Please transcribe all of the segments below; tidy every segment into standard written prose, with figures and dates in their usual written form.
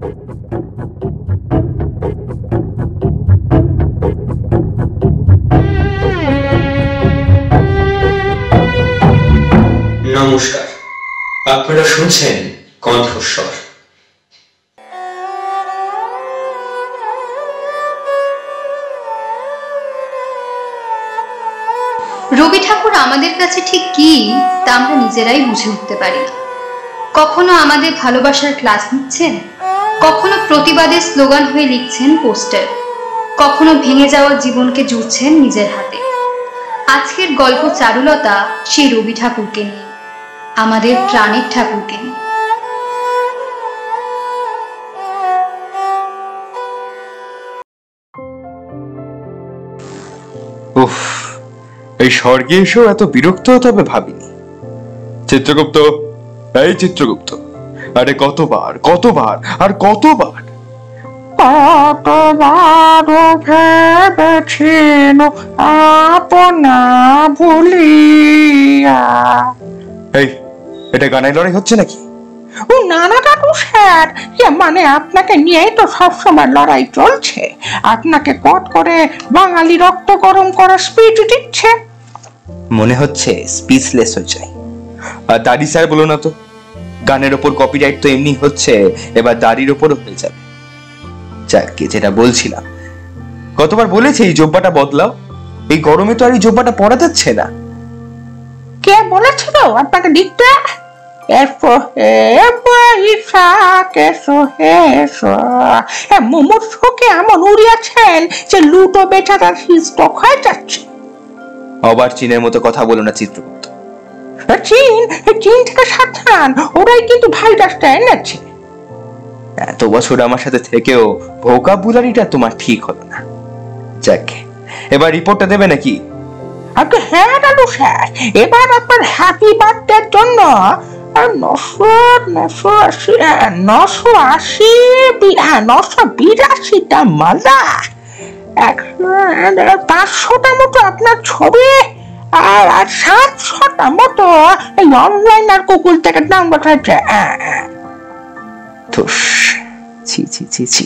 নমস্কার, আপনারা শুনছেন কণ্ঠস্বর। রবি ঠাকুর আমাদের কাছে ঠিক কি তা আমরা নিজেরাই বুঝে উঠতে পারি না। কখনো আমাদের ভালোবাসার ক্লাস নিচ্ছেন, কখনো প্রতিবাদের স্লোগান হয়ে লিখছেন পোস্টার, কখনো ভেঙে যাওয়া জীবনকে জুড়ছেন নিজের হাতে। আজকের গল্প চারুলতা সেই রবি ঠাকুরকে নিয়ে, আমাদের প্রাণের ঠাকুরকে নিয়ে। উফ, এই স্বর্গে এসেও এত বিরক্ত হতে হবে ভাবিনি। চিত্রগুপ্ত, এই চিত্রগুপ্ত, আরে কতবার কতবার আর কতবার ভেবেছেন আপনা ভুলিয়া। এই, এটা গানের লড়াই হচ্ছে নাকি? ও না না কাকু স্যার, মানে আপনাকে নিয়েই তো সবসময় লড়াই চলছে। আপনাকে কট করে বাঙালি রক্ত গরম করার স্পিচ দিচ্ছে। মনে হচ্ছে স্পিচলেস হয়ে যায়। আর দাড়ি স্যার বলো না তো, গানের ওপর কপিরাইট তো এমনি হচ্ছে, এবার দাড়ির ওপরও হয়ে যাবে। যাকে যেটা বলছিলাম, কতবার বলেছে এই জব্বাটা বদলাও, এই গরমে তো আর এই জব্বাটা পরা যাচ্ছে না। কে বলেছিল আপনাকে লিখতে? মুমূর্ষুকে এমন উড়িয়েছেন যে লুটো বেচারার হিস্টক হয়ে যাচ্ছে। আবার চীনের মতো কথা বলো না চিত্রগুপ্ত। চীন থেকে সাবধান, ওরাই কিন্তু ভাইরাসটা এনেছে। এত বছর আমার সাথে থেকেও ভোকাবুলারিটা তোমার ঠিক হলো না। যাকে, এবার রিপোর্টটা দেবে নাকি? হ্যাঁ লালু স্যার, এবার আপনার হ্যাপি বার্থডের জন্য 982টা মালা, 500টা মতো আপনার ছবি, আর 700টা মতো এই অনলাইন আর গুগল থেকে ডাউনলোড হয়েছে। ছি ছি ছি ছি,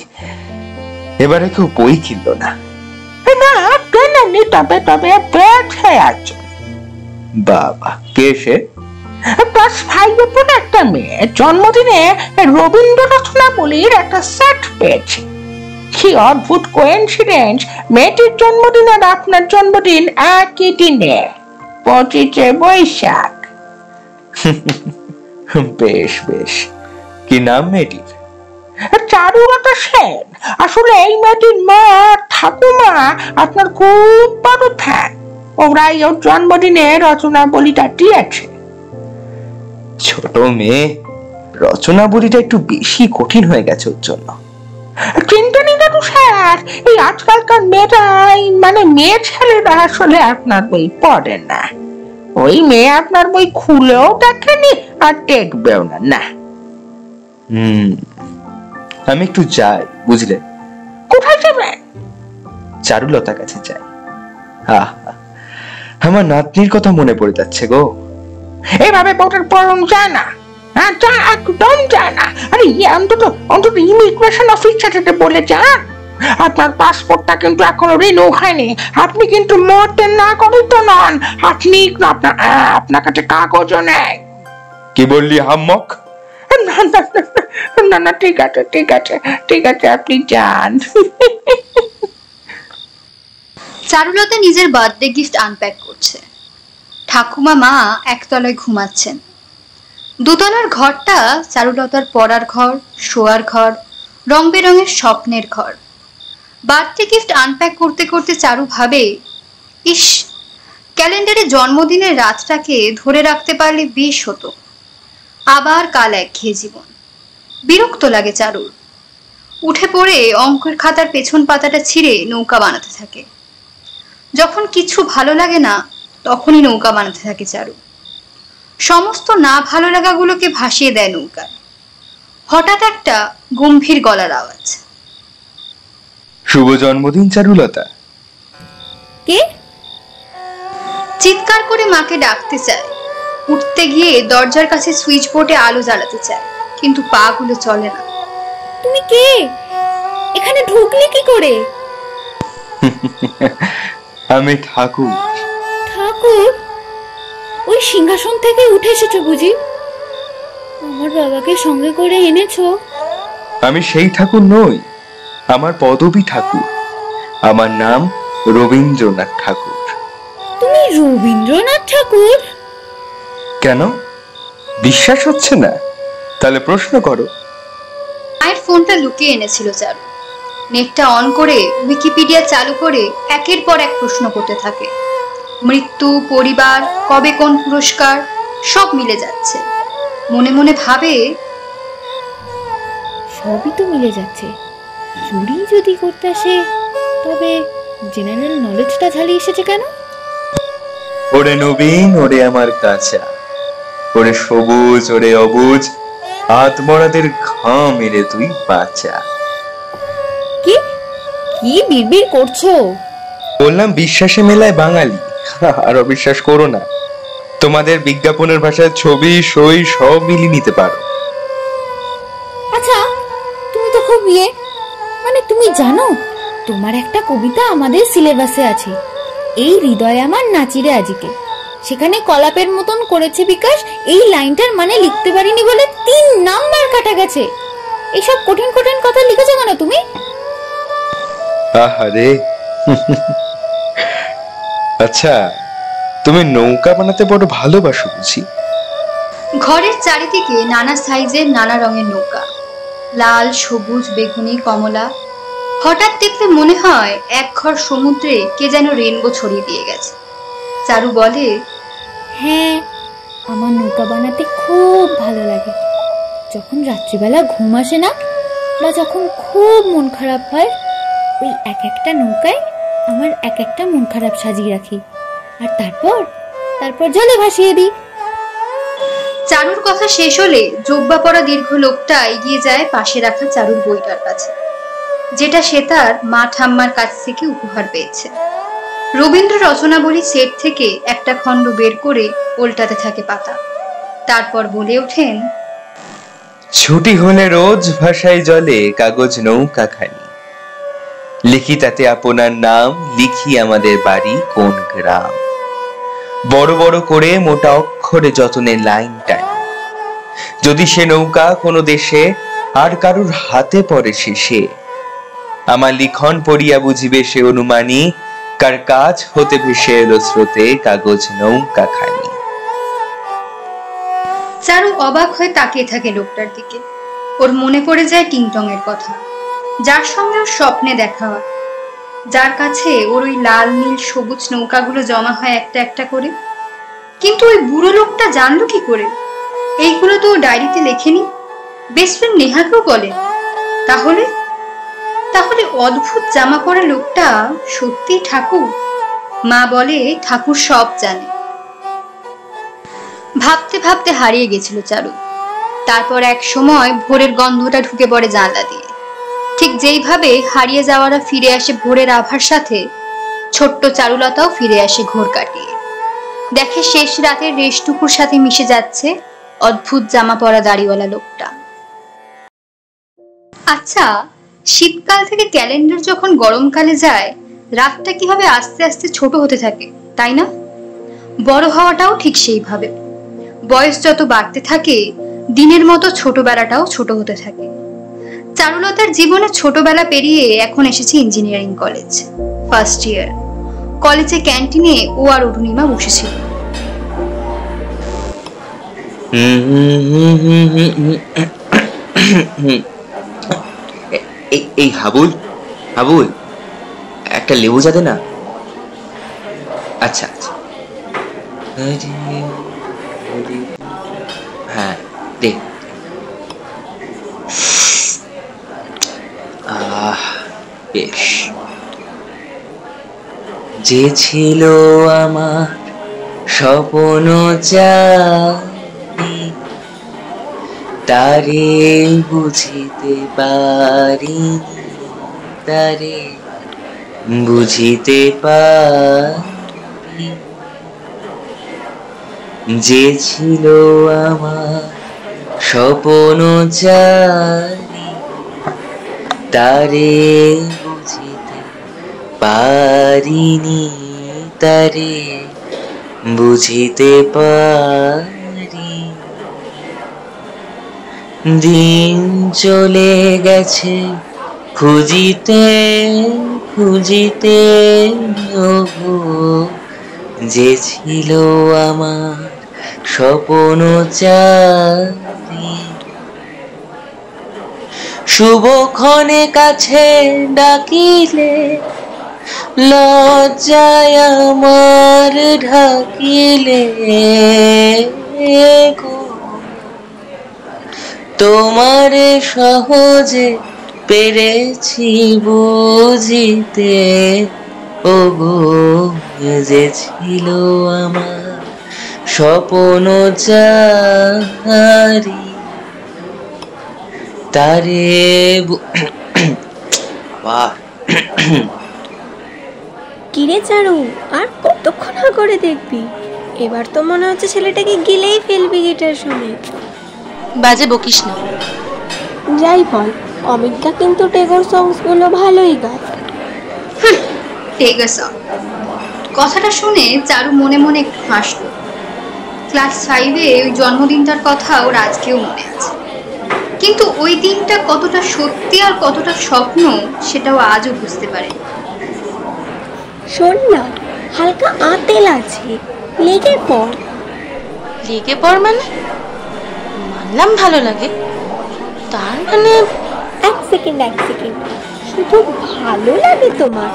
এবারে কেউ বই কিনলো না। না কেনেনি, তবে পেয়েছে আছে। বাবা, কে সে? ক্লাস 5 পড়ে একটা মেয়ে, জন্মদিনে রবীন্দ্র রচনাবলীর একটা সেট পেয়েছে। কি অদ্ভুত কোইন্সিডেন্স, মেয়েটির জন্মদিন আর আপনার জন্মদিন একই দিনে, 25শে বৈশাখ। বেশ বেশ, কি নাম মেয়েটির? চারুলতা সেন। আসলে এই মেয়েটির মা ঠাকুমা আপনার খুব বড় ফ্যান, ওরাই ওর জন্মদিনে রচনাবলীটা দিয়েছে। ছোট মেয়ে, রচনাবলীটা একটু বেশি কঠিন হয়ে গেছে ওর জন্য। চিন্তা নেই দাদু স্যার, এই আজকালকার মেয়েরাই, মানে মেয়ে ছেলেরা আসলে আপনার বই পড়ে না। ওই মেয়ে আপনার বই খুলেও দেখেনি আর দেখবেও না। আমি একটু যাই, বুঝলে? কোথায় যাবেন? চারুলতার কাছে যাই। আমার নাতনির কথা মনে পড়ে যাচ্ছে গো। এভাবে বউটার পরম যায় না, একদম যায় না। আরে অন্তত ইমিগ্রেশন অফিসারকে বলে যান, আপনার পাসপোর্টটা কিন্তু এখনো রিনিউ হয়নি। আপনি কিন্তু মোটের নাগরিক নন, আপনি আপনার কাছে কাগজও নেই। কি বললি হাম্মক? না ঠিক আছে আপনি যান। চারুলতা নিজের বার্থডে গিফট আনপ্যাক করছে। ঠাকুমা মা একতলায় ঘুমাচ্ছেন। দোতলার ঘরটা চারুলতার পড়ার ঘর, শোয়ার ঘর, রং বেরঙের স্বপ্নের ঘর। বার্থডে গিফট আনপ্যাক করতে করতে চারু ভাবে, ইস, ক্যালেন্ডারে জন্মদিনের রাতটাকে ধরে রাখতে পারলে বেশ হতো। আবার কাল একঘেয়ে জীবন, বিরক্ত লাগে চারুর। উঠে পড়ে অঙ্কের খাতার পেছন পাতাটা ছিঁড়ে নৌকা বানাতে থাকে। যখন কিছু ভালো লাগে না, তখনই নৌকা বানাতে থাকে চারু। সমস্ত না ভালো লাগাগুলোকে ভাসিয়ে দেয় নৌকায়। হঠাৎ একটা গম্ভীর গলার আওয়াজ। শুভ জন্মদিন চারুলতা। কে? চিৎকার করে মাকে ডাকতে চায়, উঠতে গিয়ে দরজার কাছে সুইচ বোর্ডে আলো জ্বালাতে চায়, কিন্তু পা গুলো চলে না। তুমি কে? এখানে ঢুকলে কি করে? আমি ঠাকুর। ঠাকুর? ওই সিংহাসন থেকে উঠে এসেছো বুঝি? আমার বাবাকে সঙ্গে করে এনেছো? আমি সেই ঠাকুর নই, আমার পদবী ঠাকুর। আমার নাম রবীন্দ্রনাথ ঠাকুর। তুমি রবীন্দ্রনাথ ঠাকুর? কেন, বিশ্বাস হচ্ছে না? তাহলে প্রশ্ন করো। মায়ের ফোনটা লুকিয়ে এনেছিল চারু। নেটটা অন করে উইকিপিডিয়া চালু করে একের পর এক প্রশ্ন করতে থাকে। মৃত্যু, পরিবার, কবে কোন পুরস্কার, সব মিলে যাচ্ছে। মনে মনে ভাবে, সবই তো মিলে যাচ্ছে। চুরি যদি করতে আসে, তবে জেনারেল নলেজটা ঝালিয়ে এসেছে কেন? ওরে নবীন, ওরে আমার কাঁচা, ওরে সবুজ, ওরে অবুজ, আত্মরাদের ঘাম মেরে তুই বাঁচা। কি কি বিড়বিড় করছো? বললাম বিশ্বাসে মেলায় বাঙালি, আর অবিশ্বাস করো না। তোমাদের বিজ্ঞাপনের ভাষায় ছবি, সই সব মিলিয়ে নিতে পারো। আচ্ছা, তুমি তো খুব মানে তুমি জানো, তোমার একটা কবিতা আমাদের সিলেবাসে আছে, এই হৃদয় আমার নাচিরে আজিকে। সেখানে কলাপের মতন করেছে বিকাশ, এই লাইনটার মানে লিখতে পারিনি বলে 3 নাম্বার কাটা গেছে। এইসব কঠিন কঠিন কথা লিখেছো কেন তুমি? আহারে। আচ্ছা, তুমি নৌকা বানাতে বড় ভালোবাসো বুঝি? ঘরের চারিদিকে নানা সাইজের নানা রঙের নৌকা, লাল, সবুজ, বেগুনি, কমলা। হঠাৎ দেখলে মনে হয় এক ঘর সমুদ্রে কে যেন রেনবো ছড়িয়ে দিয়ে গেছে। চারু বলে, হ্যাঁ, আমার নৌকা বানাতে খুব ভালো লাগে। যখন রাত্রিবেলা ঘুম আসে না, বা যখন খুব মন খারাপ হয়, ওই এক একটা নৌকায় আমার এক একটা মন খারাপ সাজিয়ে রাখি, আর তারপর জলে ভাসিয়ে দিই। চারুর কথা শেষ হলে জোব্বা পরা দীর্ঘ লোকটা এগিয়ে যায় পাশে রাখা চারুর বইটার কাছে, যেটা সে তার মা ঠাম্মার কাছ থেকে উপহার পেয়েছে। রবীন্দ্র রচনাবলী সেট থেকে একটা খণ্ড বের করে উল্টাতে থাকে পাতা। তারপর বলে ওঠেন, ছুটি হলে রোজ ভাষায় জলে কাগজ নৌকা খানি, লিখি তাতে আপনার নাম, লিখি আমাদের বাড়ি কোন গ্রাম। বড় বড় করে মোটা অক্ষরে যতনে লাইন টানি, যদি সে নৌকা কোনো দেশে আর কারুর হাতে পড়ে শেষে, আমার লিখন পড়িয়া বুঝিবে সে অনুমানী, কার কাজ হতে ভেসে এলো স্রোতে কাগজ নৌকা খানি। চারু অবাক হয়ে তাকিয়ে থাকে লোকটার দিকে। ওর মনে পড়ে যায় টিংটং এর কথা, যার সঙ্গে ওর স্বপ্নে দেখা হয়, যার কাছে ওর ওই লাল নীল সবুজ নৌকাগুলো জমা হয় একটা একটা করে। কিন্তু ওই বুড়ো লোকটা জানলো কি করে? এইগুলো তো ও ডায়েরিতে লেখেনি, বেস্ট ফ্রেন্ড নেহাকেও বলে। তাহলে তাহলে অদ্ভুত জামা পরা লোকটা সত্যি ঠাকুর? মা বলে ঠাকুর সব জানে। ভাবতে ভাবতে হারিয়ে গেছিল চারু। তারপর এক সময় ভোরের গন্ধটা ঢুকে পড়ে জানলা দিয়ে। ঠিক যেইভাবে হারিয়ে যাওয়ারা ফিরে আসে ভোরের আভার সাথে, ছোট্ট চারুলতাও ফিরে আসে ঘোর কাটিয়ে। দেখে শেষ রাতের রেশটুকুর সাথে মিশে যাচ্ছে অদ্ভুত জামা পরা দাড়িওয়ালা লোকটা। আচ্ছা, শীতকাল থেকে ক্যালেন্ডার যখন গরমকালে যায়, রাতটা কিভাবে আস্তে আস্তে ছোট হতে থাকে, তাই না? বড় হওয়াটাও ঠিক সেইভাবে। বয়স যত বাড়তে থাকে, দিনের মতো ছোটবেলাটাও ছোট হতে থাকে। চারুলতার জীবনে ছোটবেলা পেরিয়ে এখন এসেছে ইঞ্জিনিয়ারিং কলেজ, ফার্স্ট ইয়ার। কলেজে ক্যান্টিনে ও আর অরুণিমা বসেছিল। এই হাবুল, হাবুল, একটা লেবু যাবে না? আচ্ছা আচ্ছা, হ্যাঁ দে। বেশ। যে ছিল আমার স্বপ্ন চাই, তারে বুঝিতে পারিনি, তারে বুঝিতে পারি। যে ছিল আমার স্বপ্ন চাই, তারে বুঝিতে পারিনি, তারে বুঝিতে পারি। দিন চলে গেছে খুঁজিতে খুঁজিতে, ওগো যে ছিল আমার স্বপ্নচারী। শুভক্ষণে কাছে ডাকিলে লজ্জায় আমার ঢাকিলে গো, তোমারে সহজে পেরেছি বুঝিতে, ওগো যে ছিল আমার স্বপ্নচারী। তারে কিরে চারু, আর কতক্ষণ করে দেখবি? এবার তো মনে হচ্ছে ছেলেটাকে গিলেই ফেলবি গিটার সমেত। বাজে বকিস না। যাই বল, অমিতদা কিন্তু টেগর সংস গুলো ভালোই গায়। টেগর সং কথাটা শুনে চারু মনে মনে একটু হাসলো। ক্লাস 5-এ ওই জন্মদিনটার কথা ওর আজকেও মনে আছে, কিন্তু ওই দিনটা কতটা সত্যি আর কতটা স্বপ্ন সেটাও আজও বুঝতে পারেনি। শোন না, হালকা আতেল আছে, লেগে পড়। লেগে পড় মানে? মানলাম ভালো লাগে, তার মানে? এক সেকেন্ড, শুধু ভালো লাগে তোমার?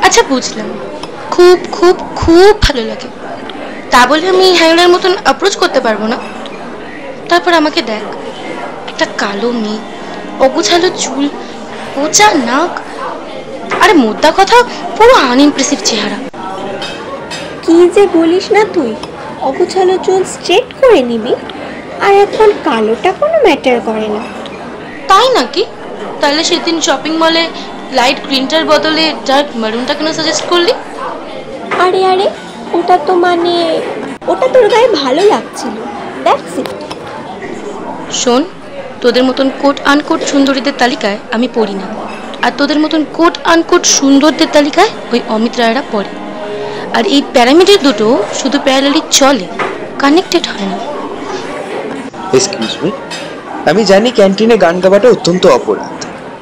আচ্ছা বুঝলাম, খুব খুব খুব ভালো লাগে। তা বলে আমি হ্যাংলার মতন অ্যাপ্রোচ করতে পারবো না। তারপর আমাকে দেখ, একটা কালো মেয়ে, অগোছালো চুল, কোঁচা নাক, আরে মোদ্দা কথা পুরো আনইমপ্রেসিভ চেহারা। কি যে বলিস না তুই, অগোছালো চুল স্ট্রেট করে নিবি, আর এখন কালোটা কোনো ম্যাটার করে না। তাই নাকি? তাহলে সেদিন শপিং মলে লাইট গ্রিনটার বদলে ডার্ক মেরুনটা কেন সাজেস্ট করলি? আরে আরে, ওটা তো মানে ওটা তোর গায়ে ভালো লাগছিল, দ্যাটস ইট। শোন, তোদের মতন কোট আনকোট সুন্দরীদের তালিকায় আমি পড়ি না, আর তোদের মতন কোট আনকোট সুন্দরদের তালিকায় ওই অমিত রায়রা পড়ে। আর এই প্যারামিটার দুটো শুধু প্যারালালি চলে, কানেক্টেড হয় না। এক্সকিউজ মি, আমি জানি ক্যান্টিনে গান গাওয়াটা অত্যন্ত অপরাধ,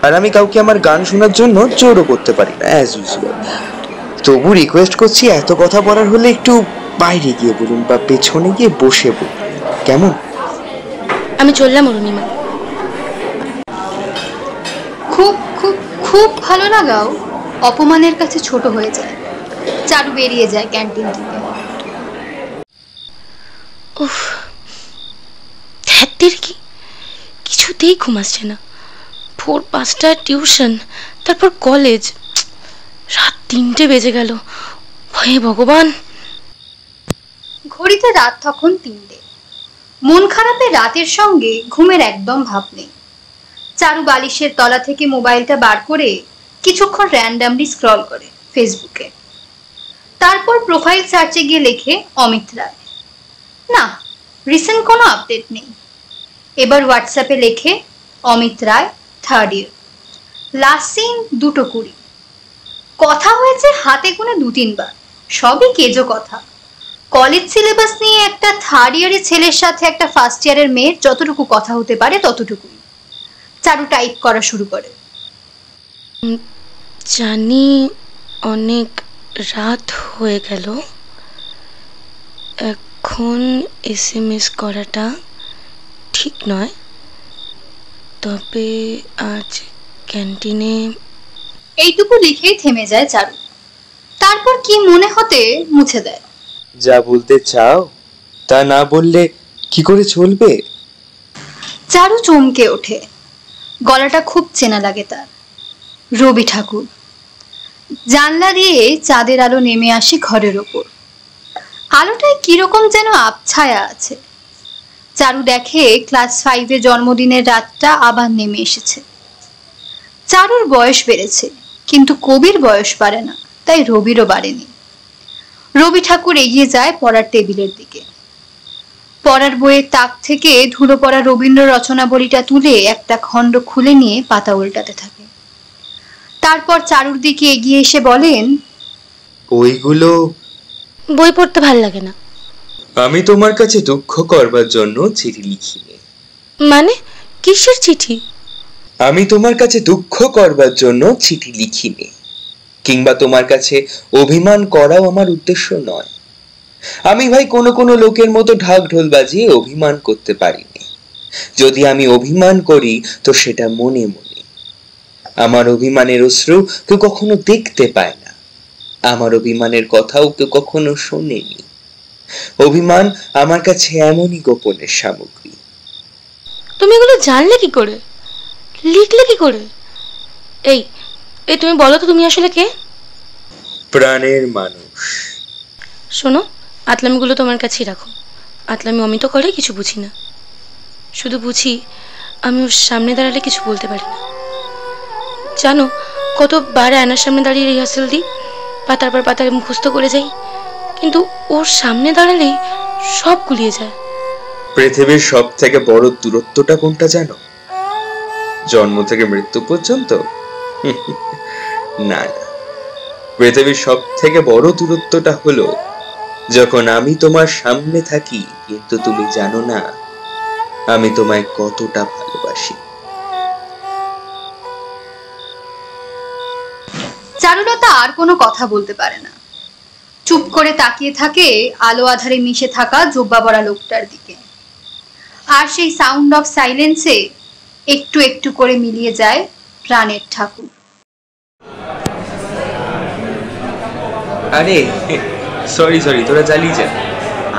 আর আমি কাউকে আমার গান শোনার জন্য জোরও করতে পারি না অ্যাজ ইউজুয়াল। তবু রিকোয়েস্ট করছি, এত কথা বলার হলে একটু বাইরে গিয়ে বলুন বা পেছনে গিয়ে বসে বলুন, কেমন? আমি চললাম অরুণিমা। খুব খুব খুব ভালো লাগাও অপমানের কাছে ছোট হয়ে যায়। চারু বেরিয়ে যায় ক্যান্টিন থেকে। উফ, ধ্যাত্তের কি, কিছুতেই ঘুম আসছে না। ভোর 5টায় টিউশন, তারপর কলেজ, রাত 3টে বেজে গেল। হে ভগবান। ঘড়িতে রাত তখন 3টে। মন খারাপে রাতের সঙ্গে ঘুমের একদম ভাব নেই। চারু বালিশের তলা থেকে মোবাইলটা বার করে কিছুক্ষণ র্যান্ডামলি স্ক্রল করে ফেসবুকে। তারপর প্রোফাইল সার্চে গিয়ে লেখে অমিত রায়। না, রিসেন্ট কোনো আপডেট নেই। এবার হোয়াটসঅ্যাপে লেখে অমিত রায় 3rd year, লাস্ট সিন 2:20। কথা হয়েছে হাতে গুনে 2-3 বার, সবই কেজো কথা। কলেজ সিলেবাস নিয়ে একটা 3rd year-এর ছেলের সাথে একটা 1st year-এর মেয়ের যতটুকু কথা হতে পারে ততটুকুই। চারু টাইপ করা শুরু করে। জানি অনেক রাত হয়ে গেল, এখন SMS করাটা ঠিক নয়, তবে আজ ক্যান্টিনে। এইটুকু লিখেই থেমে যায় চারু। তারপর কি মনে হতে মুছে দেয়। যা বলতে চাও তা না বললে কি করে চলবে? চারু চমকে ওঠে। গলাটা খুব চেনা লাগে তার। রবি ঠাকুর। জানলা দিয়ে চাঁদের আলো নেমে আসে ঘরের ওপর। আলোটায় কিরকম যেন আবছায়া আছে। চারু দেখে ক্লাস 5-এ জন্মদিনের রাতটা আবার নেমে এসেছে। চারুর বয়স বেড়েছে, কিন্তু কবির বয়স বাড়ে না, তাই রবিরও বাড়েনি। রবি ঠাকুর এগিয়ে যায় পড়ার টেবিলের দিকে। পড়ার বইয়ের তাক থেকে ধুলো পড়া রবীন্দ্র রচনাবলীটা তুলে একটা খণ্ড খুলে নিয়ে পাতা উল্টাতে থাকে। তারপর চারুর দিকে এগিয়ে এসে বলেন, ওইগুলো বই পড়তে ভাল লাগে না। আমি তোমার কাছে দুঃখ করবার জন্য চিঠি লিখিনি। মানে কিসের চিঠি? আমি তোমার কাছে দুঃখ করবার জন্য চিঠি লিখিনি, কিংবা তোমার কাছে অভিমান করাও আমার উদ্দেশ্য নয়। আমি ভাই কোনো লোকের মতো ঢাক ঢোল বাজিয়ে অভিমান করতে পারিনি। যদি আমি অভিমান করি তো সেটা মনে মনে। আমার অভিমানের অশ্রু কেউ কখনো দেখতে পায় না, আমার অভিমানের কথাও কেউ কখনো শোনেনি। অভিমান আমার কাছে এমনই গোপনের সামগ্রী। তুমি এগুলো জানলে কি করে, লিখলে কি করে? এই এই তুমি বলো তো, তুমি আসলে কে? প্রাণের মানুষ। শোনো, আতলামিগুলো তোমার কাছেই রাখো। আতলামি অমিত করে কিছু বুঝি না, শুধু বুঝি আমি ওর সামনে দাঁড়ালে কিছু বলতে পারি না। জানো কতবার আয়নার সামনে দাঁড়িয়ে রিহার্সেল দিই, পাতার পর পাতার মুখস্থ করে যাই, কিন্তু ওর সামনে দাঁড়ালেই সব গুলিয়ে যায়। পৃথিবীর সব থেকে বড় দূরত্বটা কোনটা জানো? জন্ম থেকে মৃত্যু পর্যন্ত? না, পৃথিবীর সব থেকে বড় দূরত্বটা হলো যখন আমি তোমার সামনে থাকি কিন্তু তুমি জানো না আমি তোমায় কতটা ভালোবাসি। চারুলতা আর কোনো কথা বলতে পারে না, চুপ করে তাকিয়ে থাকে আলো আধারে মিশে থাকা জোব্বা বড়া লোকটার দিকে। আর সেই সাউন্ড অফ সাইলেন্সে একটু একটু করে মিলিয়ে যায় প্রাণের ঠাকুর। আরে সরি তোরা চালিয়ে যা,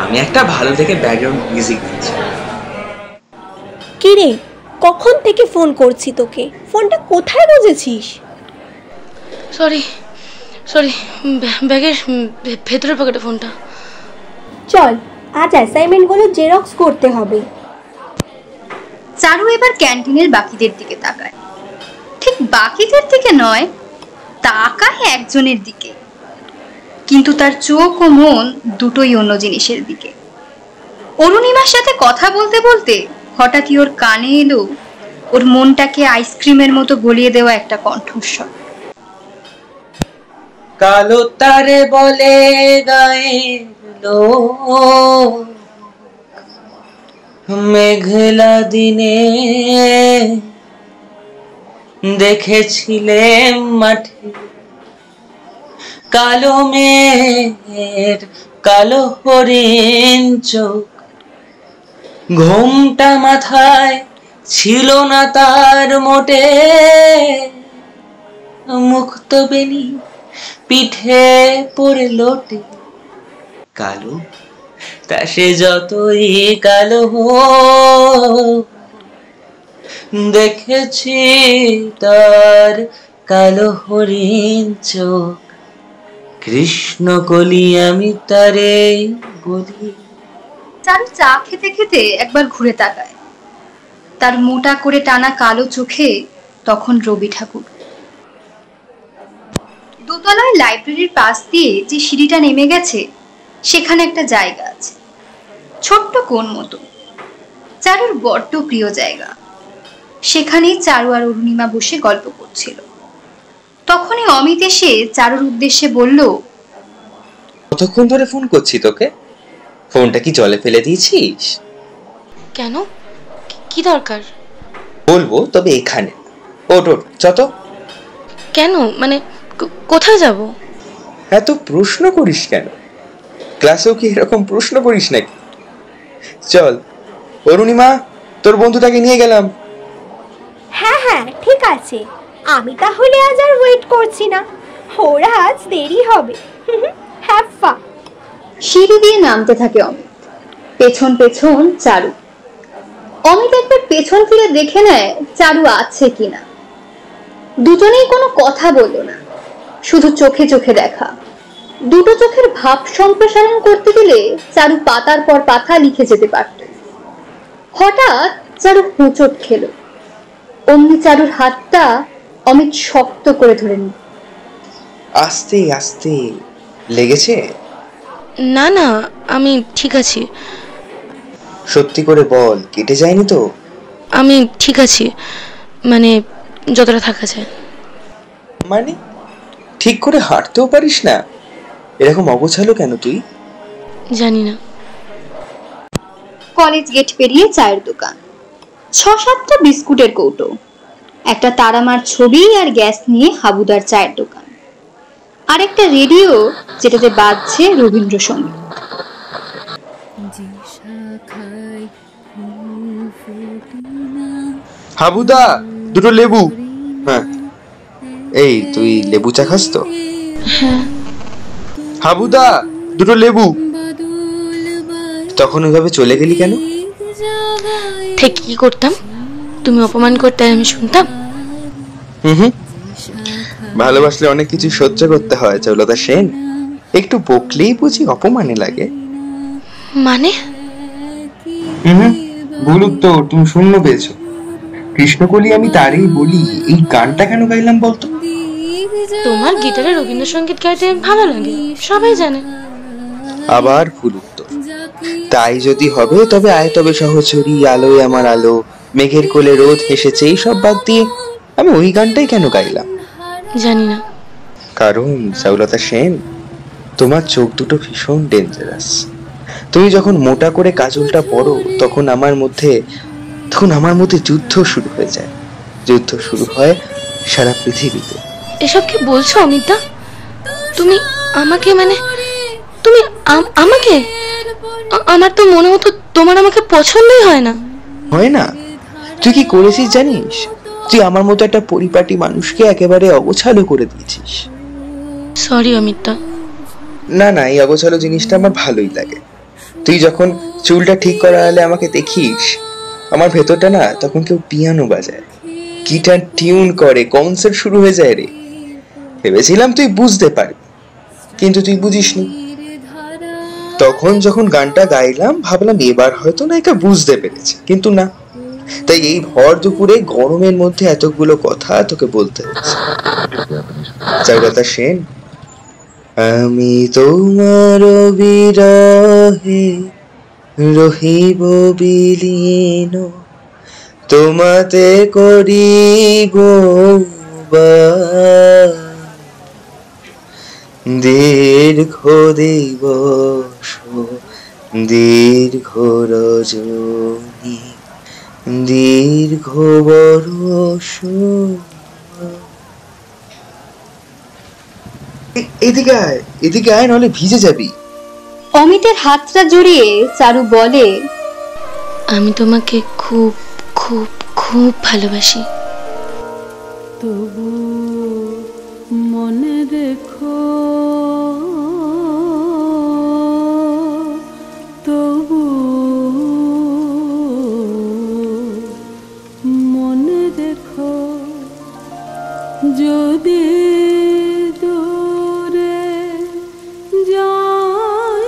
আমি একটা ভালো থেকে ব্যাকগ্রাউন্ড মিউজিক দিচ্ছি। কি রে, কখন থেকে ফোন করছি তোকে, ফোনটা কোথায় বুঝেছিস? সরি ব্যাগের ভেতরের পকেটে ফোনটা। চল, আজ অ্যাসাইনমেন্টগুলো জেরক্স করতে হবে। চারু এবার ক্যান্টিনের বাকিদের দিকে তাকায়। ঠিক বাকিদের দিকে নয়, তাকায় একজনের দিকে, কিন্তু তার চোখ ও মন দুটোই অন্য জিনিসের দিকে। অরুণিমার সাথে কথা বলতে বলতে হঠাৎই ওর কানে এলো ওর মনটাকে আইসক্রিমের মতো গলিয়ে দেওয়া একটা কণ্ঠস্বর। কালো তারে বলে গায়ে মেঘলা দিনে দেখেছিলেন মাঠে কালো মেঘের কালো হরিণ চোখ, ঘুমটা মাথায় ছিল না তার মোটে, মুক্ত বেনি পিঠে পড়ে লোটে কালো, তা সে যতই কালো হোক দেখেছি তার কালো হরিণ চোখ, কৃষ্ণ কলি আমি তারে বলি। চারু চা খেতে খেতে একবার ঘুরে তাকায়, তার মোটা করে টানা কালো চোখে তখন রবি ঠাকুর। দোতলায় লাইব্রেরির পাশ দিয়ে যে সিঁড়িটা নেমে গেছে সেখানে একটা জায়গা আছে, ছোট্ট কোণ মতো। চারুর বড্ড প্রিয় জায়গা। সেখানেই চারু আর অরুণিমা বসে গল্প করছিল। তখনই অমিত এসে চারুর উদ্দেশ্যে বলল, কতক্ষণ ধরে ফোন করছি তোকে, ফোনটা কি জলে ফেলে দিয়েছিস? কেন, কি দরকার? বলবো, তবে এখানে ওট যত। কেন মানে কোথায় যাব? এত প্রশ্ন করিস কেন? ক্লাসেও কি এরকম প্রশ্ন করিস নাকি? চল অরুণিমা, তোর বন্ধুটাকে নিয়ে গেলাম। হ্যাঁ ঠিক আছে, আমি তাহলে আজ আর ওয়েট করছি না, ওরা আজ দেরি হবে। Have fun. সিঁড়ি দিয়ে নামতে থাকে অমিত, পেছন পেছন চারু। অমিত একবার পেছন ফিরে দেখে নেয় চারু আছে কিনা। দুজনেই কোনো কথা বলল না, শুধু চোখে চোখে দেখা। দুটো চোখের ভাব সম্প্রসারণ করতে গেলে চারু পাতার পর পাতা লিখে যেতে পারত। হঠাৎ চারু হোঁচট খেল, অমনি চারুর হাতটা অমিত শক্ত করে ধরে নিল। আস্তে আস্তে লেগেছে? না আমি ঠিক আছি। সত্যি করে বল, কেটে যায়নি তো? আমি ঠিক আছি, মানে যতটা থাকা যায়। মানে ঠিক করে হাঁটতেও পারিস না? এরকম অগোছালো কেন তুই? জানি না। কলেজ গেট পেরিয়ে চায়ের দোকান, 6-7টা বিস্কুটের কৌটো, একটা তারামার ছবি আর গ্যাস নিয়ে হাবুদার চায়ের দোকান, আর একটা রেডিও যেটাতে বাজছে রবীন্দ্রসঙ্গীত। হাবুদা, দুটো লেবু। হ্যাঁ, এই তুই লেবু চা খাস তো? হ্যাঁ। হাবুদা, দুটো লেবু। তখন ওইভাবে চলে গেলি কেন? ঠিক কি করতাম? তুমি অপমান করতে আর আমি শুনতাম? ভালোবাসলে অনেক কিছু সহ্য করতে হয় চারুলতা সেন। একটু বকলেই বুঝি অপমানে লাগে। মানে? ভুল উত্তর, তুমি শূন্য পেয়েছো। কৃষ্ণকলি আমি তারই বলি। এই গানটা কেন গাইলাম বলতো? তোমার গিটারে রবীন্দ্রসঙ্গীত গাইতে ভালো লাগে, সবাই জানে। আবার ভুল উত্তর। তাই যদি হবে তবে আয় তবে সহচরী, আলোয় আমার আলো, মেঘের কোলে রোদ হেসেছে, এই সব বাদ দিয়ে আমি ওই গানটাই কেন গাইলাম? জানি না। কারণ চারুলতা সেন, তোমার চোখ দুটো ভীষণ ডেঞ্জারাস। তুমি যখন মোটা করে কাজলটা পরো তখন আমার মধ্যে যুদ্ধ শুরু হয়ে যায়। যুদ্ধ শুরু হয় সারা পৃথিবীতে। এসব কি বলছো অমিতা? তুমি আমাকে, মানে তুমি আমাকে? আমার তো মনে হতো তোমার আমাকে পছন্দই হয় না। হয় না? তুই কি করেছিস জানিস? তুই আমার মতো একটা পরিপাটি মানুষকে একেবারে অগোছালো করে দিয়েছিস। সরি অমিতা। না না, এই অগোছালো জিনিসটা আমার ভালোই লাগে। তুই যখন চুলটা ঠিক করা হলে আমাকে দেখিস, আমার ভেতরটা না তখন কেউ পিয়ানো বাজায়, গিটার টিউন করে, কনসার্ট শুরু হয়ে যায় রে। ভেবেছিলাম তুই বুঝতে পারবি, কিন্তু তুই বুঝিসনি। তখন যখন গানটা গাইলাম ভাবলাম এবার হয়তো নায়িকা বুঝতে পেরেছে, কিন্তু না। তাই এই ভর দুপুরে গরমের মধ্যে এতগুলো কথা তোকে বলতে হচ্ছে। চারুলতা সেন, আমি তোমার বিরহে রহিব বিলীন, তোমাতে করিব দীর্ঘ দিবস দীর্ঘ রজনী দীর্ঘ বরষ। এদিকে আয় নাহলে ভিজে যাবি। অমিতের হাতটা জড়িয়ে চারু বলে, আমি তোমাকে খুব খুব খুব ভালোবাসি। তবু মনে রেখো, তবু মনে রেখো, যদি দূরে যাই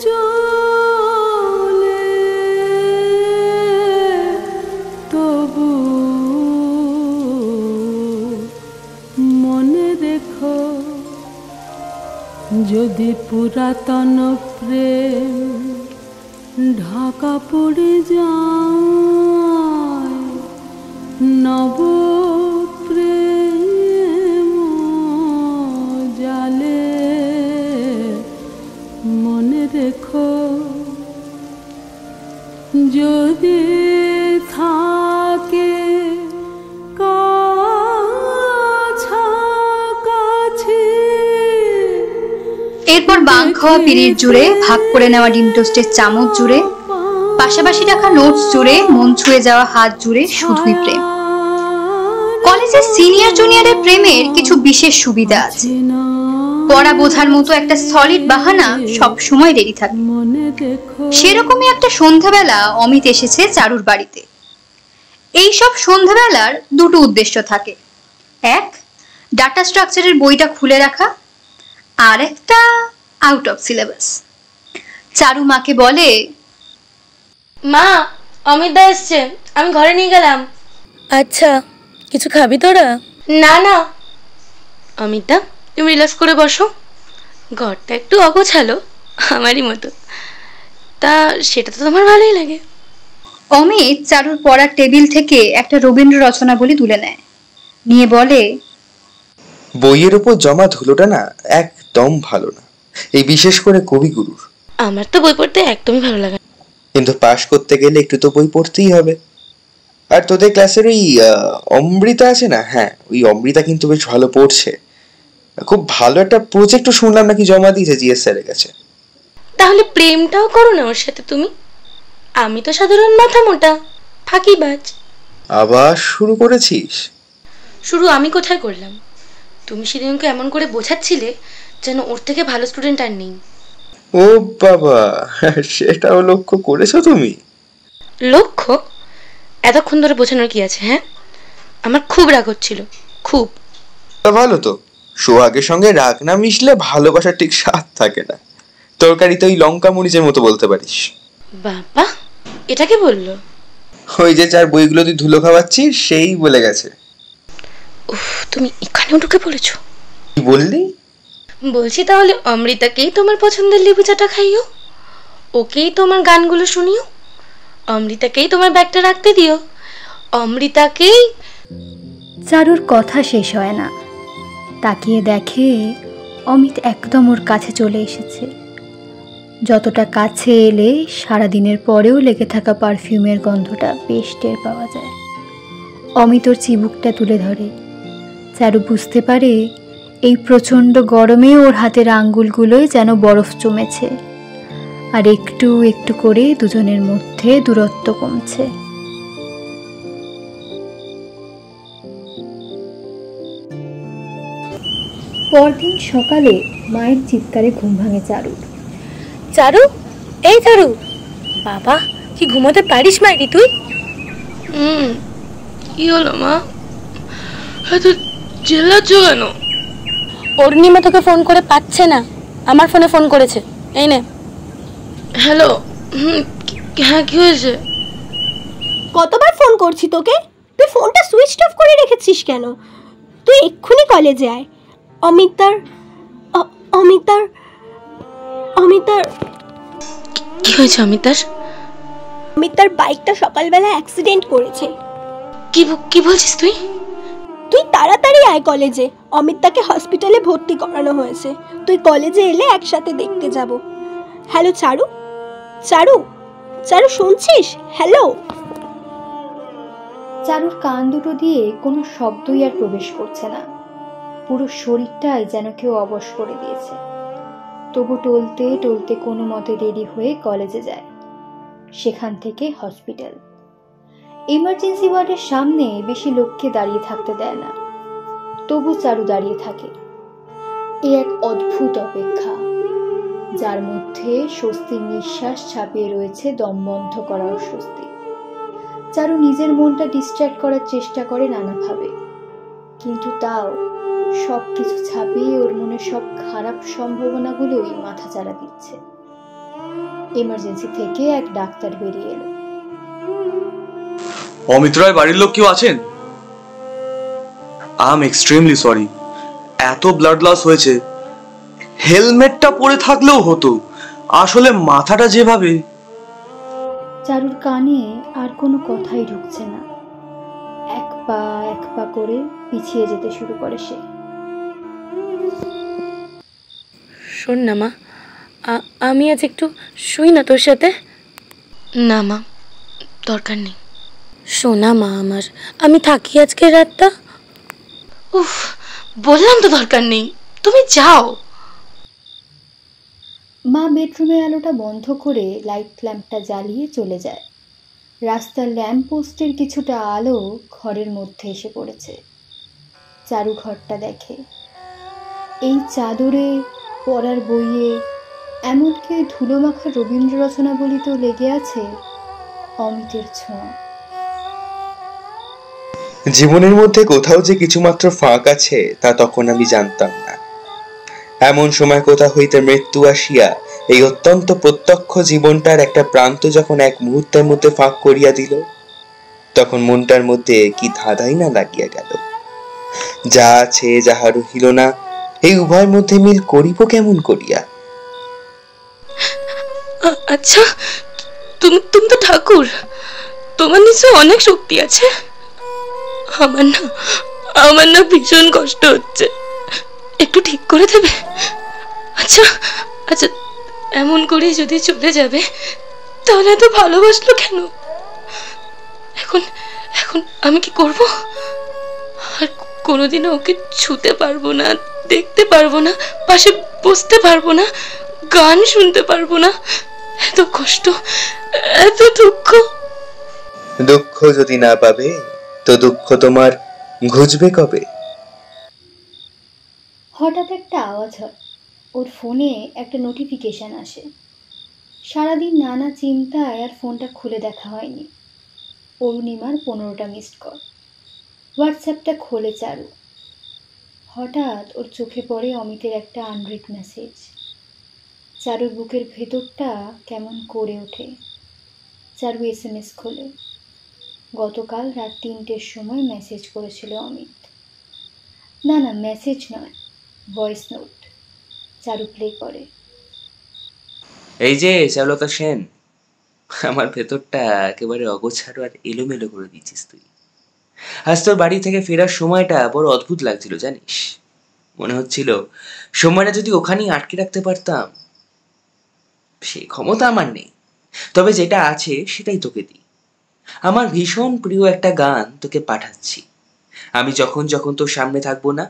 চলে, তবু মনে রেখো, যদি পুরাতন প্রেম ঢাকা পড়ে যায়, নব প্রেম জালে, মনে রেখো, যদি থাকে এরপর বাং খাওয়া পিরির জুড়ে, ভাগ করে নেওয়া ডিম টোস্টের চামচ জুড়ে, পাশাপাশি রাখা নোটস জুড়ে, মন ছুঁয়ে যাওয়া হাত জুড়ে শুধুই প্রেম। কলেজের সিনিয়র জুনিয়রের প্রেমের কিছু বিশেষ সুবিধা আছে। পড়া বোঝার মতো একটা সলিড বাহানা সব সময় রেডি থাকে। সেরকমই একটা সন্ধ্যাবেলা অমিত এসেছে চারুর বাড়িতে। এইসব সন্ধ্যাবেলার দুটো উদ্দেশ্য থাকে। এক, ডাটা স্ট্রাকচারের বইটা খুলে রাখা, আর একটা আউট অফ সিলেবাস। চারু মাকে বলে, মা অমিত দা এসছে, আমি ঘরে নিয়ে গেলাম। আচ্ছা, কিছু খাবি তোরা? না না অমিতা, তুমি রিল্যাক্স করে বসো। ঘরটা একটু অগোছালো, আমারই মতো, তা সেটা তো তোমার ভালোই লাগে। অমিত চারুর পড়ার টেবিল থেকে একটা রবীন্দ্র রচনাবলী তুলে নেয়, নিয়ে বলে, বইয়ের উপর জমা ধুলোটা না একদম ভালো না, এই বিশেষ করে কবিগুরুর। আমার তো বই পড়তে একদমই ভালো লাগে না, কিন্তু পাশ করতে গেলে একটু তো বই পড়তেই হবে। আর তোদের ক্লাসের ওই অমৃতা আছে না, হ্যাঁ ওই অমৃতা কিন্তু বেশ ভালো পড়ছে, খুব ভালো একটা প্রজেক্টও শুনলাম নাকি জমা দিয়েছে জিএস স্যারের কাছে। তাহলে প্রেমটাও করো না ওর সাথে তুমি। আমি তো সাধারণ মাথা মোটা ফাঁকিবাজ। আবার শুরু করেছিস? শুরু আমি কোথায় করলাম? তুমি সেদিনকে এমন করে বোঝাচ্ছিলে যেন ওর থেকে ভালো স্টুডেন্ট আর নেই। ও বাবা, সেটাও লক্ষ্য করেছো তুমি? লক্ষ্য? এতক্ষণ ধরে বোঝানোর কি আছে? হ্যাঁ, আমার খুব রাগ হচ্ছিল, খুব। ভালো তো, সোহাগের সঙ্গে রাগ না মিশলে ভালোবাসার ঠিক স্বাদ থাকে না। তরকারি তো ওই লঙ্কা মরিচের মতো বলতে পারিস। বাবা, এটা কি বললো? ওই যে যার বইগুলো তুই ধুলো খাওয়াচ্ছিস সেই বলে গেছে। উফ, তুমি এখানেও ঢুকে পড়েছো। কি বললি? বলছি তাহলে অমৃতাকেই তোমার পছন্দের লেবু চাটা খাইও, ওকেই তোমার গানগুলো শুনিও, অমৃতাকেই তোমার ব্যাগটা রাখতে দিও, অমৃতাকেই। চারুর কথা শেষ হয় না, তাকিয়ে দেখে অমিত একদম ওর কাছে চলে এসেছে। যতটা কাছে এলে সারাদিনের পরেও লেগে থাকা পারফিউমের গন্ধটা বেশ টের পাওয়া যায়। অমিত ওর চিবুকটা তুলে ধরে। চারু বুঝতে পারে এই প্রচণ্ড গরমে ওর হাতের আঙ্গুলগুলোই যেন বরফ জমেছে, আর একটু একটু করে দুজনের মধ্যে দূরত্ব কমছে। পরদিন সকালে মায়ের চিৎকারে ঘুম ভাঙে চারুর। চারু, এই চারু, বাবা কি ঘুমোতে পারিস মাইরি তুই? কি হলো মা, এত চিল্লাচ্ছ কেন? অরুণিমা তোকে ফোন করে পাচ্ছে না, আমার ফোনে ফোন করেছে, এই নে। হ্যালো। হ্যাঁ, কি হয়েছে? কতবার ফোন করছি তোকে, তুই ফোনটা সুইচ অফ করে রেখেছিস কেন? তুই এক্ষুনি কলেজে আয়। অমিতার কি হয়েছে অমিতার? অমিতার বাইকটা সকালবেলা অ্যাক্সিডেন্ট করেছে। কি বলছিস তুই? তুই তাড়াতাড়ি আয় কলেজে, অমিতাকে হসপিটালে ভর্তি করানো হয়েছে। তুই কলেজে এলে একসাথে দেখতে যাব। হ্যালো চারু, চারু, চারু শুনছিস? হ্যালো। চারুর কান দুটো দিয়ে কোনো শব্দই আর প্রবেশ করছে না, পুরো শরীরটাই যেন কেউ অবশ করে দিয়েছে। তবু টলতে টলতে কোনো মতে রেডি হয়ে কলেজে যায়, সেখান থেকে হসপিটাল। ইমার্জেন্সি ওয়ার্ডের সামনে বেশি লোককে দাঁড়িয়ে থাকতে দেয় না, তবু চারু দাঁড়িয়ে থাকে। এ এক অদ্ভুত অপেক্ষা, যার মধ্যে স্বস্তির নিঃশ্বাস ছাপিয়ে রয়েছে দম বন্ধ করা অস্বস্তি। চারু নিজের মনটা ডিস্ট্র্যাক্ট করার চেষ্টা করে নানাভাবে, কিন্তু তাও সবকিছু ছাপিয়ে ওর মনে সব খারাপ সম্ভাবনাগুলোই মাথা চাড়া দিচ্ছে। ইমার্জেন্সি থেকে এক ডাক্তার বেরিয়ে এলো। অমিত রায় বাড়ির লোক কেউ আছেন? আই এম এক্সট্রিমলি সরি, এত ব্লাড লস হয়েছে। হেলমেটটা পরে থাকলেও হতো, আসলে মাথাটা যেভাবে। চারুর কানে আর কোনো কথাই ঢুকছে না, এক পা করে পিছিয়ে যেতে শুরু করে সে। শোন না মা, আমি আজ একটু শুই না তোর সাথে? না মা, দরকার নেই। শোনা মা আমার, আমি থাকি আজকে রাতটা। উফ, বললাম তো দরকার নেই, তুমি যাও। মা বেডরুমের আলোটা বন্ধ করে লাইট ল্যাম্পটা জ্বালিয়ে চলে যায়। রাস্তার ল্যাম্প পোস্টের কিছুটা আলো ঘরের মধ্যে এসে পড়েছে। চারু ঘরটা দেখে, এই চাদরে, পড়ার বইয়ে, এমনকি ধুলো মাখা রবীন্দ্র রচনাবলীতেও লেগে আছে অমিতের ছোঁয়া। জীবনের মধ্যে কোথাও যে কিছুমাত্র ফাঁক আছে তা তখন আমি জানতাম না। এমন সময় কোথা হইতে মৃত্যু আসিয়া এই অত্যন্ত প্রত্যক্ষ জীবনটার একটা প্রান্ত যখন এক মুহূর্তের মধ্যে ফাঁক করিয়া দিল, তখন মনটার মধ্যে কি ধাঁধাই না লাগিয়া গেল। যা আছে যাহা রহিল না, এই উভয়ের মধ্যে মিল করিব কেমন করিয়া? আচ্ছা, তুমি তুমি তো ঠাকুর, তোমার নিশ্চয় অনেক শক্তি আছে। আমার না ভীষণ কষ্ট হচ্ছে, একটু ঠিক করে দেবে? আচ্ছা আচ্ছা, এমন করে যদি চলে যাবে তাহলে এত ভালোবাসলো কেন? এখন এখন আমি কি করব? আর কোনোদিনও ওকে ছুতে পারবো না, দেখতে পারবো না, পাশে বসতে পারবো না, গান শুনতে পারবো না। এত কষ্ট, এত দুঃখ। দুঃখ যদি না পাবে তো দুঃখ তোমার ঘুচবে কবে? হঠাৎ একটা আওয়াজ হয়, ওর ফোনে একটা নোটিফিকেশন আসে। সারাদিন নানা চিন্তায় আর ফোনটা খুলে দেখা হয়নি। অরুণিমার 15টা মিসড কল। হোয়াটসঅ্যাপটা খোলে চারু। হঠাৎ ওর চোখে পড়ে অমিতের একটা আনরিড মেসেজ। চারুর বুকের ভেতরটা কেমন করে ওঠে। চারু SMS খোলে। গতকাল রাত 3টের সময় মেসেজ করেছিল অমিত। না মেসেজ নয়, ভয়েস নোট। চারু প্লে করে। এই যে চারুলতা সেন, আমার ভেতরটা একেবারে অগোছালো আর এলোমেলো করে দিচ্ছিস তুই। আজ তোর বাড়ি থেকে ফেরার সময়টা বড় অদ্ভুত লাগছিল জানিস। মনে হচ্ছিল সময়টা যদি ওখানেই আটকে রাখতে পারতাম। সেই ক্ষমতা আমার নেই, তবে যেটা আছে সেটাই তোকে দিই। আমার ভীষণ প্রিয় একটা গান তোকে পাঠাচ্ছি। আমি যখন যখন তোর সামনে থাকবো না,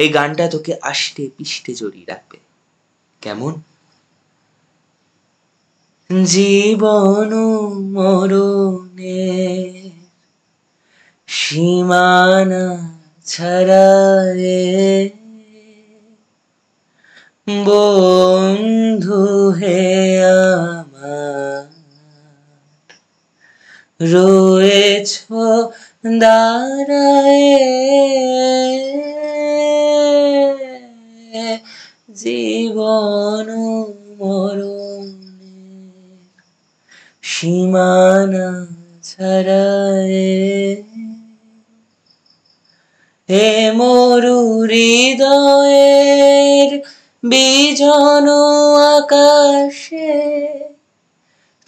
এই গানটা তোকে আষ্টে পিষ্টে জড়িয়ে রাখবে। কেমন? জীবন মরণের সীমানা ছাড়ায়ে বন্ধু হে আমার রয়েছ দাঁড়ায়ে। জীবন মরণের সীমানা ছাড়ায়ে এ মরু হৃদয়ের বিজন আকাশে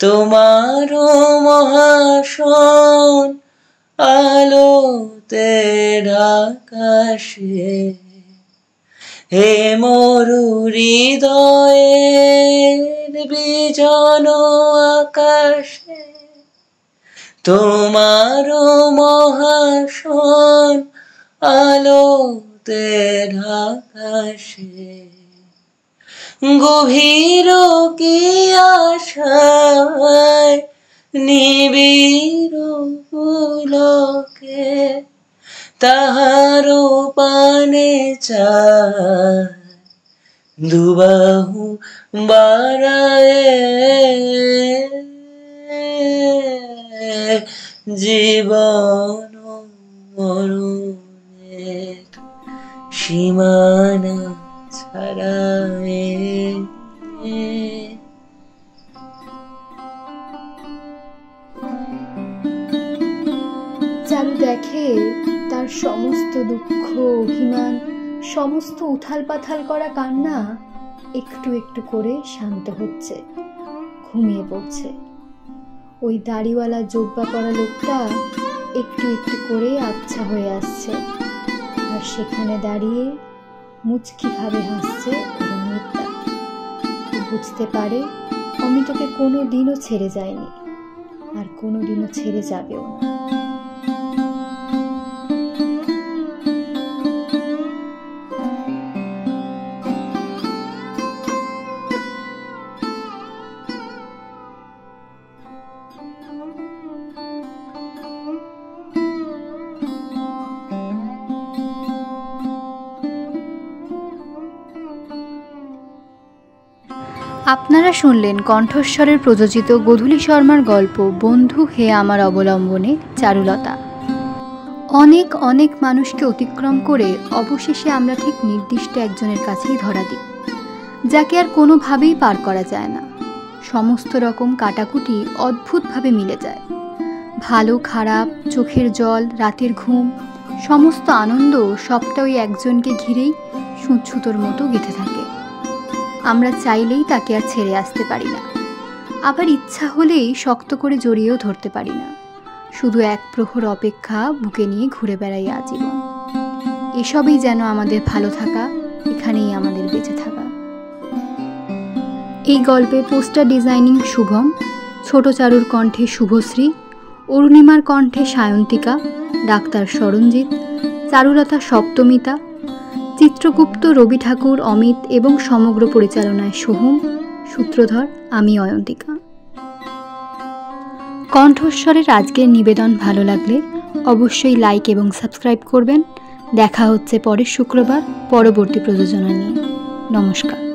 তোমার মহাশন আলোতে ঢাকাশে। হে মরু হৃদয়ের বিজন আকাশে তোমার মহাশন আলোতে ঢাকাশে। গভীর কি আশায় নিবিড় পুলকে তাহারও পানে চায় দুবাহু বাড়ায়ে। জীবন মরণের সীমানা ছাড়ায়ে। চারু দেখে তার সমস্ত দুঃখ, অভিমান, সমস্ত উথাল পাথাল করা কান্না একটু একটু করে শান্ত হচ্ছে, ঘুমিয়ে পড়ছে। ওই দাড়িওয়ালা জোব্বা পরা লোকটা একটু একটু করে আচ্ছা হয়ে আসছে, আর সেখানে দাঁড়িয়ে মুচকি ভাবে হাসছে অমিতটা। বুঝতে পারে অমিতকে কোনো দিনও ছেড়ে যায়নি, আর কোনো দিনও ছেড়ে যাবেও না। আপনারা শুনলেন কণ্ঠস্বরের প্রযোজিত গোধূলি শর্মার গল্প বন্ধু হে আমার অবলম্বনে চারুলতা। অনেক অনেক মানুষকে অতিক্রম করে অবশেষে আমরা ঠিক নির্দিষ্ট একজনের কাছেই ধরা দিই, যাকে আর কোনোভাবেই পার করা যায় না। সমস্ত রকম কাটাকুটি অদ্ভুতভাবে মিলে যায়। ভালো খারাপ, চোখের জল, রাতের ঘুম, সমস্ত আনন্দ সবটা ওই একজনকে ঘিরেই সুঁচুতোর মতো গেঁথে থাকে। আমরা চাইলেই তাকে আর ছেড়ে আসতে পারি না। আবার ইচ্ছা হলেই শক্ত করে জড়িয়েও ধরতে পারি না। শুধু এক প্রহর অপেক্ষা বুকে নিয়ে ঘুরে বেড়াই আজীবন। এসবই যেন আমাদের ভালো থাকা, এখানেই আমাদের বেঁচে থাকা। এই গল্পে পোস্টার ডিজাইনিং শুভম, ছোট চারুর কণ্ঠে শুভশ্রী, অরুণিমার কণ্ঠে সায়ন্তিকা, ডাক্তার সরঞ্জিত, চারুলতা সপ্তমিতা, চিত্রগুপ্ত, রবি ঠাকুর, অমিত এবং সমগ্র পরিচালনায় সোহম, সূত্রধর আমি অয়ন্তিকা। কণ্ঠস্বরের আজকের নিবেদন ভালো লাগলে অবশ্যই লাইক এবং সাবস্ক্রাইব করবেন। দেখা হচ্ছে পরের শুক্রবার পরবর্তী প্রযোজনা নিয়ে। নমস্কার।